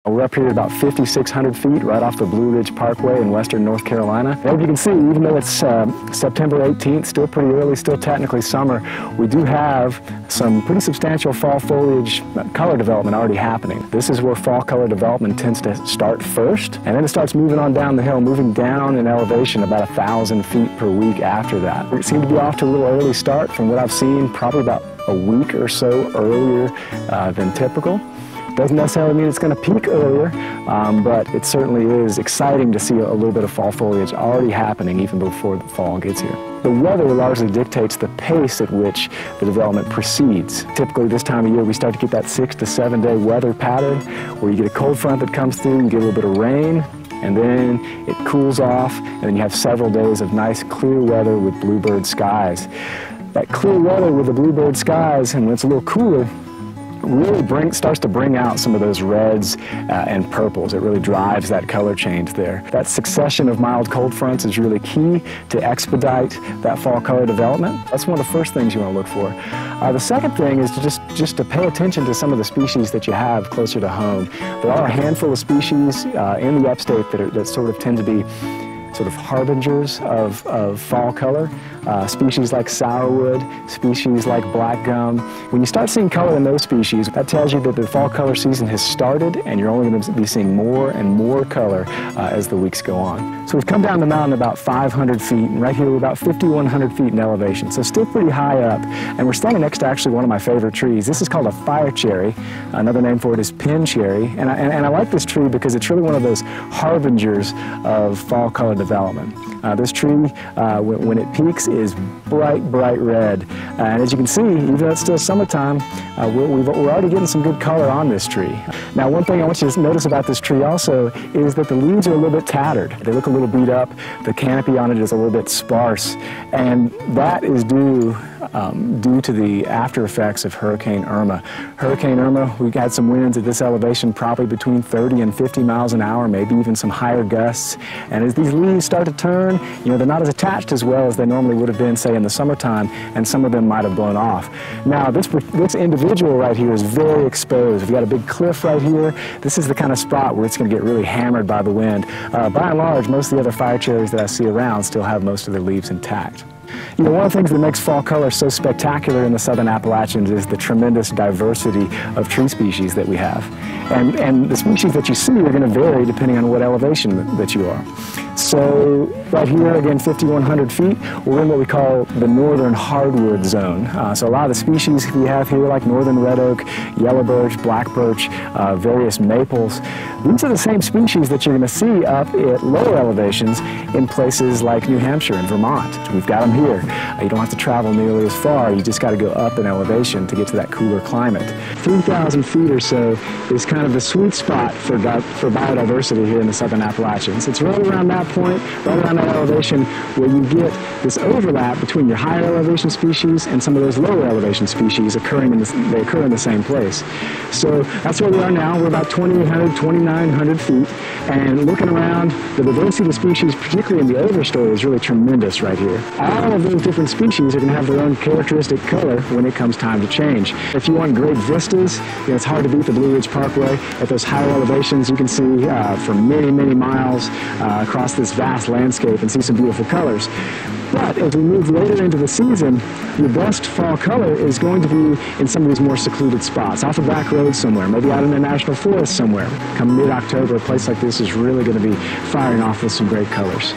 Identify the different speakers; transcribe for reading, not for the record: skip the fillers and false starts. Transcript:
Speaker 1: We're up here at about 5,600 feet right off the Blue Ridge Parkway in western North Carolina. As you can see, even though it's September 18th, still pretty early, still technically summer, we do have some pretty substantial fall foliage color development already happening. This is where fall color development tends to start first, and then it starts moving on down the hill, moving down in elevation about 1,000 feet per week after that. We seem to be off to a little early start from what I've seen, probably about a week or so earlier than typical. Doesn't necessarily mean it's going to peak earlier, but it certainly is exciting to see a little bit of fall foliage already happening even before the fall gets here. The weather largely dictates the pace at which the development proceeds. Typically this time of year we start to get that 6 to 7 day weather pattern where you get a cold front that comes through and get a little bit of rain, and then it cools off, and then you have several days of nice clear weather with bluebird skies. That clear weather with the bluebird skies, and when it's a little cooler, really starts to bring out some of those reds and purples. It really drives that color change there. That succession of mild cold fronts is really key to expedite that fall color development. That's one of the first things you want to look for. The second thing is to just to pay attention to some of the species that you have closer to home. There are a handful of species in the upstate that sort of tend to be sort of harbingers of fall color. Species like sourwood, species like black gum. When you start seeing color in those species, that tells you that the fall color season has started and you're only going to be seeing more and more color as the weeks go on. So we've come down the mountain about 500 feet, and right here we're about 5,100 feet in elevation, so still pretty high up. And we're standing next to actually one of my favorite trees. This is called a fire cherry. Another name for it is pin cherry. And I like this tree because it's really one of those harbingers of fall color development. This tree, when it peaks, is bright red. And as you can see, even though it's still summertime, we're already getting some good color on this tree. Now, one thing I want you to notice about this tree also is that the leaves are a little bit tattered. They look a little beat up. The canopy on it is a little bit sparse. And that is due to the after effects of Hurricane Irma. Hurricane Irma, we had some winds at this elevation probably between 30 and 50 miles an hour, maybe even some higher gusts. And as these leaves start to turn, you know, they're not as attached as well as they normally would have been, say, in the summertime, and some of them might have blown off. Now, this individual right here is very exposed. We've got a big cliff right here. This is the kind of spot where it's going to get really hammered by the wind. By and large, most of the other fire cherries that I see around still have most of their leaves intact. You know, one of the things that makes fall color so spectacular in the Southern Appalachians is the tremendous diversity of tree species that we have. And the species that you see are going to vary depending on what elevation that you are. So right here, again, 5,100 feet, we're in what we call the northern hardwood zone. So a lot of the species we have here, like northern red oak, yellow birch, black birch, various maples, these are the same species that you're going to see up at lower elevations in places like New Hampshire and Vermont. We've got them here. You don't have to travel nearly as far. You just got to go up in elevation to get to that cooler climate. 3,000 feet or so is kind of the sweet spot for biodiversity here in the Southern Appalachians. It's right around that point, right around that elevation, where you get this overlap between your higher elevation species and some of those lower elevation species occurring they occur in the same place. So that's where we are now. We're about 2,800, 2,900 feet, and looking around, the diversity of species, particularly in the overstory, is really tremendous right here. All of those different species are going to have their own characteristic color when it comes time to change. If you want great vistas, you know, it's hard to beat the Blue Ridge Parkway. At those higher elevations, you can see for many miles across this vast landscape and see some beautiful colors. But as we move later into the season, your best fall color is going to be in some of these more secluded spots, off a back road somewhere, maybe out in a national forest somewhere. Come mid-October, a place like this is really going to be firing off with some great colors.